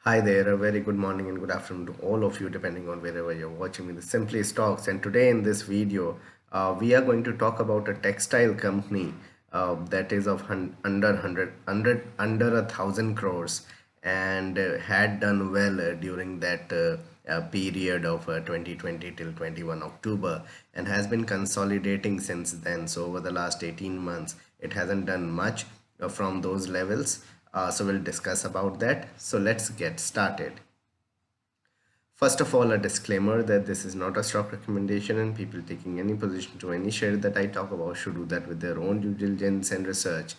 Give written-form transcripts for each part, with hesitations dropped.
Hi there, a very good morning and good afternoon to all of you, depending on wherever you're watching me. This Simply Stocks, and today in this video, we are going to talk about a textile company that is of under 1,000 crores and had done well during that period of 2020 till 21 October and has been consolidating since then. So over the last 18 months, it hasn't done much from those levels. So we'll discuss about that. So let's get started. First of all, a disclaimer that this is not a stock recommendation and people taking any position to any share that I talk about should do that with their own due diligence and research.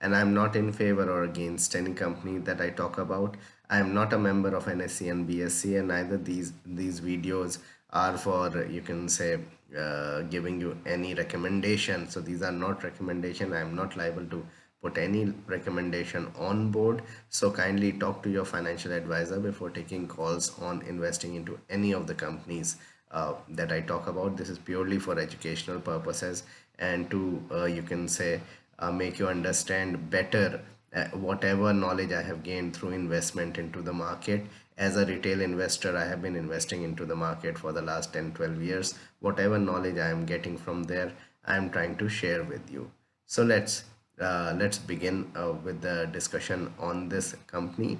And I'm not in favor or against any company that I talk about. I am not a member of NSE and BSC, and neither these videos are for, you can say, giving you any recommendation. So these are not recommendation. I am not liable to put any recommendation on board. So kindly talk to your financial advisor before taking calls on investing into any of the companies that I talk about. This is purely for educational purposes and to, you can say, make you understand better whatever knowledge I have gained through investment into the market. As a retail investor, I have been investing into the market for the last 10-12 years. Whatever knowledge I am getting from there, I am trying to share with you. So let's begin with the discussion on this company.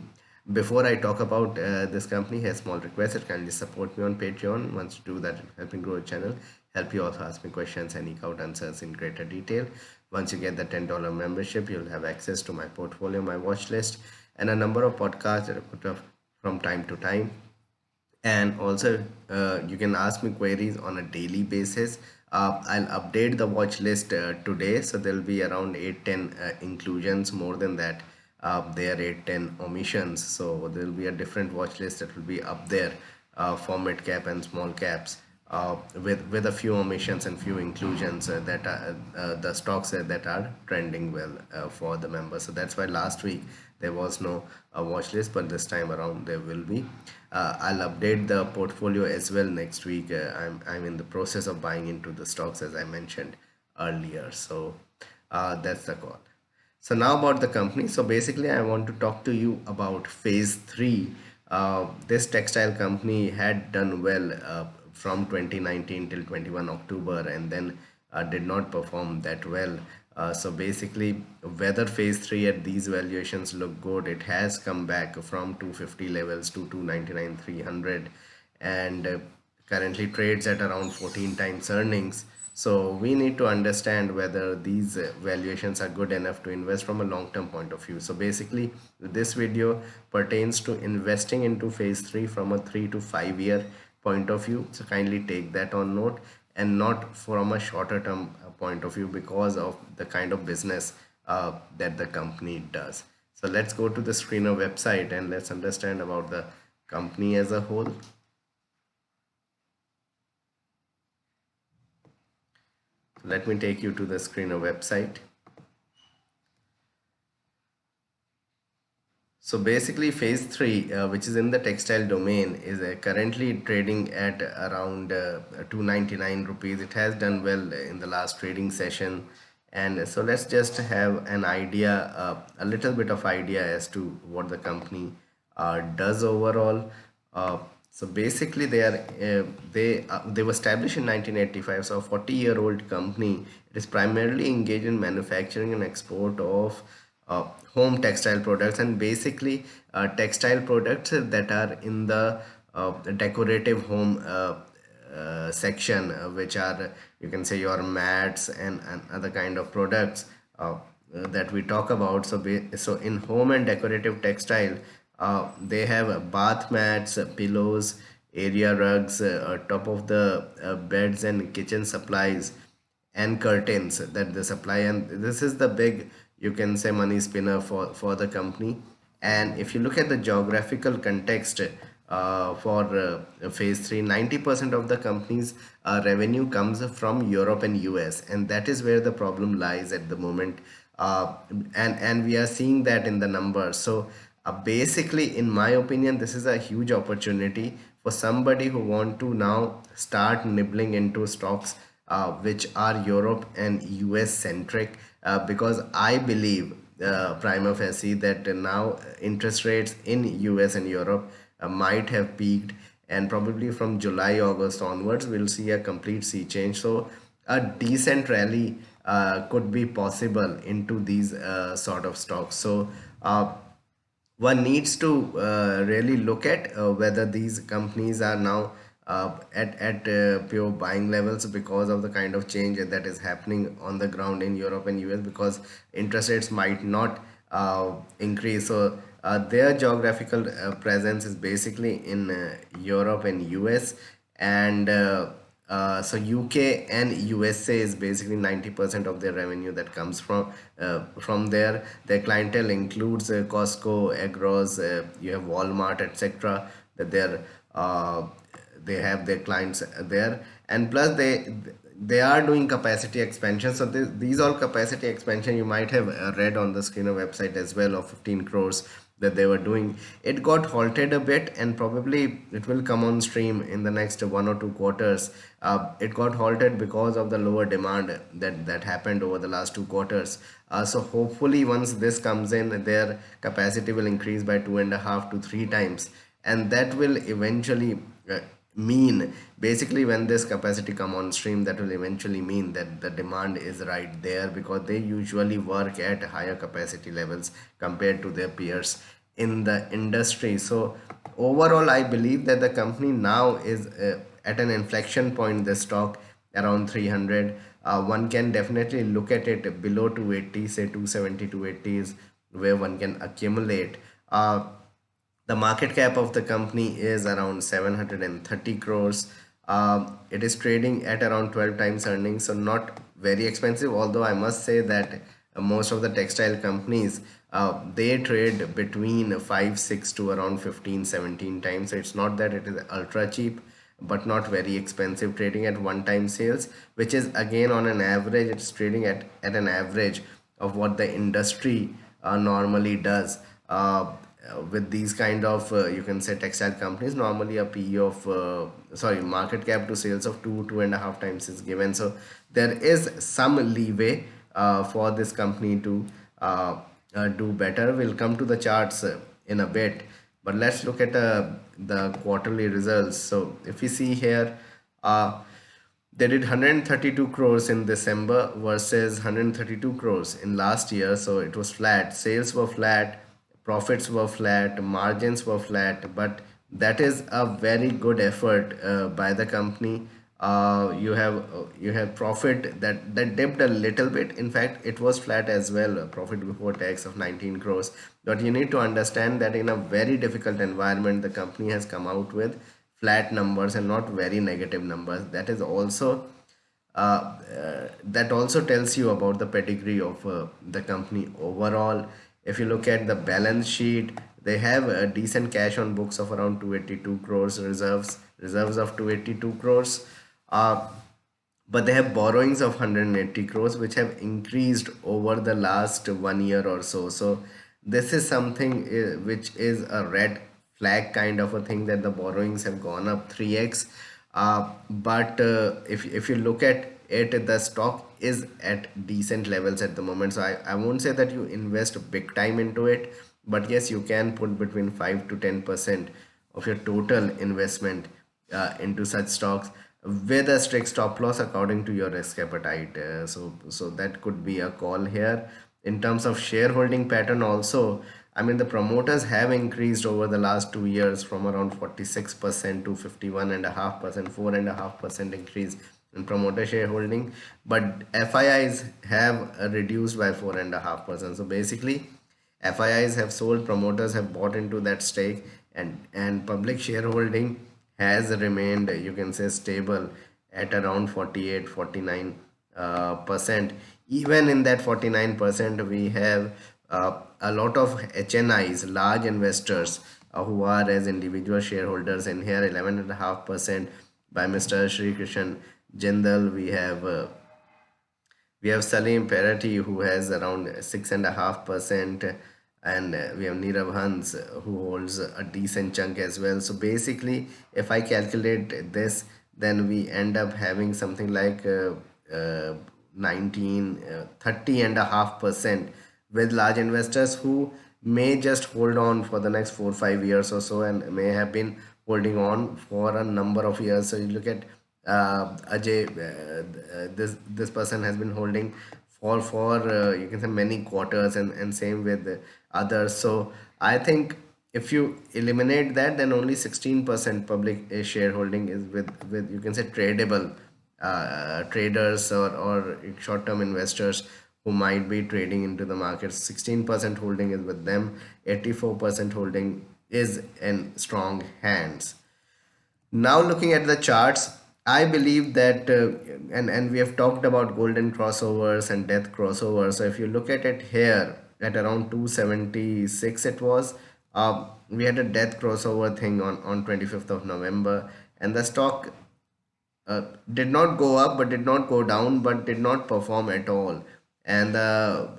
Before I talk about this company, a small request: kindly support me on Patreon. Once you do that, it help me grow the channel. Help you also ask me questions and eke out answers in greater detail. Once you get the $10 membership, you'll have access to my portfolio, my watch list, and a number of podcasts that I put up from time to time. And also you can ask me queries on a daily basis. I'll update the watch list today, so there'll be around 8-10 inclusions. More than that, there are 8-10 omissions, so there'll be a different watch list that will be up there for mid cap and small caps, with a few omissions and few inclusions that are the stocks that are trending well for the members. So that's why last week there was no watch list, but this time around there will be. I'll update the portfolio as well next week. I'm in the process of buying into the stocks as I mentioned earlier. So that's the call. So now about the company. So basically, I want to talk to you about phase three. This textile company had done well from 2019 till 21 October, and then did not perform that well. So basically, whether phase three at these valuations look good, it has come back from 250 levels to 299, 300, and currently trades at around 14 times earnings. So we need to understand whether these valuations are good enough to invest from a long-term point of view. So basically, this video pertains to investing into phase three from a 3 to 5 year point of view. So kindly take that on note, and not from a shorter term point of view, because of the kind of business that the company does. So let's go to the screener website and let's understand about the company as a whole. Let me take you to the screener website. So basically, phase three, which is in the textile domain, is currently trading at around 299 rupees. It has done well in the last trading session, and so let's just have an idea, a little bit of idea as to what the company does overall. So basically, they were established in 1985. So a 40-year-old company. It is primarily engaged in manufacturing and export of home textile products, and basically textile products that are in the decorative home section, which are, you can say, your mats and other kind of products that we talk about. So so in home and decorative textile, they have bath mats, pillows, area rugs, top of the beds and kitchen supplies, and curtains that they supply. And this is the big, you can say, money spinner for the company. And if you look at the geographical context for phase 3, 90% of the company's revenue comes from Europe and US, and that is where the problem lies at the moment. And we are seeing that in the numbers. So basically, in my opinion, this is a huge opportunity for somebody who want to now start nibbling into stocks which are Europe and US centric, because I believe prima facie that now interest rates in US and Europe might have peaked, and probably from July August onwards we'll see a complete sea change. So a decent rally could be possible into these sort of stocks. So one needs to really look at whether these companies are now at pure buying levels because of the kind of change that is happening on the ground in Europe and US, because interest rates might not increase. So their geographical presence is basically in Europe and US, and so UK and USA is basically 90% of their revenue that comes from there. Their clientele includes Costco, Agros, you have Walmart, etc. That uh, they have their clients there, and plus they are doing capacity expansion. So these all capacity expansion you might have read on the screener website as well, of 15 crores that they were doing. It got halted a bit, and probably it will come on stream in the next 1 or 2 quarters. It got halted because of the lower demand that happened over the last 2 quarters. So hopefully once this comes in, their capacity will increase by 2.5 to 3 times, and that will eventually mean, basically when this capacity come on stream, that will eventually mean that the demand is right there, because they usually work at higher capacity levels compared to their peers in the industry. So overall I believe that the company now is at an inflection point. The stock around 300, one can definitely look at it below 280, say 270, 280 is where one can accumulate. The market cap of the company is around 730 crores. It is trading at around 12 times earnings, so not very expensive. Although I must say that most of the textile companies, they trade between 5, 6 to around 15, 17 times. So it's not that it is ultra cheap, but not very expensive, trading at one time sales, which is again on an average, it's trading at an average of what the industry normally does. With these kind of you can say textile companies, normally a PE of sorry, market cap to sales of 2.5 times is given. So there is some leeway for this company to do better. We'll come to the charts in a bit, but let's look at the quarterly results. So if we see here, uh, they did 132 crores in December versus 132 crores in last year. So it was flat. Sales were flat, profits were flat, margins were flat. But that is a very good effort by the company. You have profit that dipped a little bit. In fact, it was flat as well. Profit before tax of 19 crores. But you need to understand that in a very difficult environment, the company has come out with flat numbers and not very negative numbers. That also tells you about the pedigree of the company overall. If you look at the balance sheet, they have a decent cash on books of around 282 crores, reserves of 282 crores. uh, but they have borrowings of 180 crores, which have increased over the last 1 year or so. So this is something which is a red flag kind of a thing, that the borrowings have gone up 3x. But if you look at it, the stock is at decent levels at the moment. So I won't say that you invest big time into it, but yes, you can put between 5 to 10% of your total investment into such stocks with a strict stop loss according to your risk appetite. So that could be a call here. In terms of shareholding pattern also, I mean, the promoters have increased over the last 2 years from around 46% to 51.5%, 4.5% increase in promoter shareholding, but FIIs have reduced by 4.5%. So basically, FIIs have sold, promoters have bought into that stake, and public shareholding has remained, you can say, stable at around 48, 49 percent. Even in that 49%, we have a lot of HNIs, large investors, who are as individual shareholders in here. 11.5% by Mr. Shri Krishan Jindal. We have Salim Perati, who has around 6.5%, and we have Nirav Hans, who holds a decent chunk as well. So basically, if I calculate this, then we end up having something like 19, 30.5%, with large investors who may just hold on for the next 4 5 years or so, and may have been holding on for a number of years. So you look at Ajay, this person has been holding for you can say many quarters, and same with the others. So I think if you eliminate that, then only 16% public shareholding is with you can say tradable traders or short-term investors who might be trading into the market. 16% holding is with them. 84% holding is in strong hands. Now looking at the charts, I believe that and we have talked about golden crossovers and death crossovers. So if you look at it here at around 276, it was we had a death crossover thing on 25th of November, and the stock did not go up but did not go down but did not perform at all, and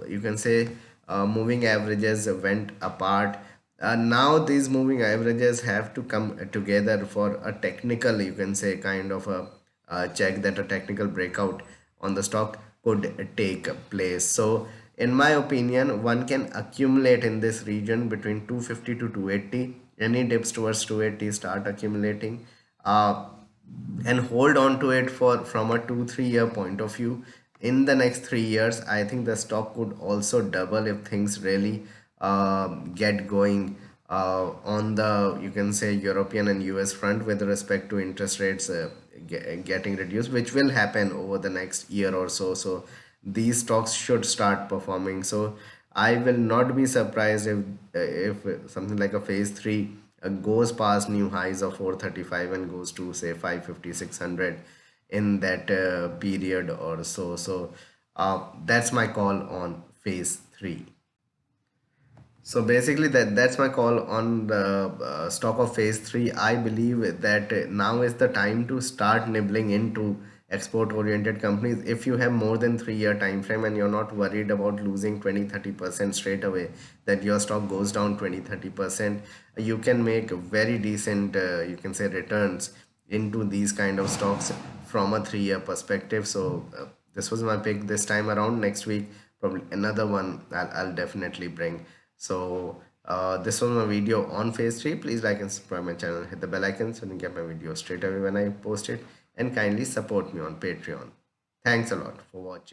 you can say moving averages went apart. Now these moving averages have to come together for a technical, you can say, kind of a check that a technical breakout on the stock could take place. So in my opinion, one can accumulate in this region between 250 to 280. Any dips towards 280 start accumulating, and hold on to it for from a 2 3 year point of view. In the next 3 years, I think the stock could also double if things really get going on the, you can say, European and US front with respect to interest rates getting reduced, which will happen over the next year or so. So these stocks should start performing. So I will not be surprised if something like a phase 3 goes past new highs of 435 and goes to say 550 600 in that period or so. So that's my call on phase 3. So basically, that's my call on the stock of phase 3. I believe that now is the time to start nibbling into export oriented companies. If you have more than 3 year time frame and you're not worried about losing 20 30% straight away, that your stock goes down 20 30%, you can make very decent you can say returns into these kind of stocks from a 3 year perspective. So this was my pick this time around. Next week, probably another one I'll definitely bring. So this was my video on phase 3. Please like and subscribe my channel, hit the bell icon so you can get my video straight away when I post it, and kindly support me on Patreon. Thanks a lot for watching.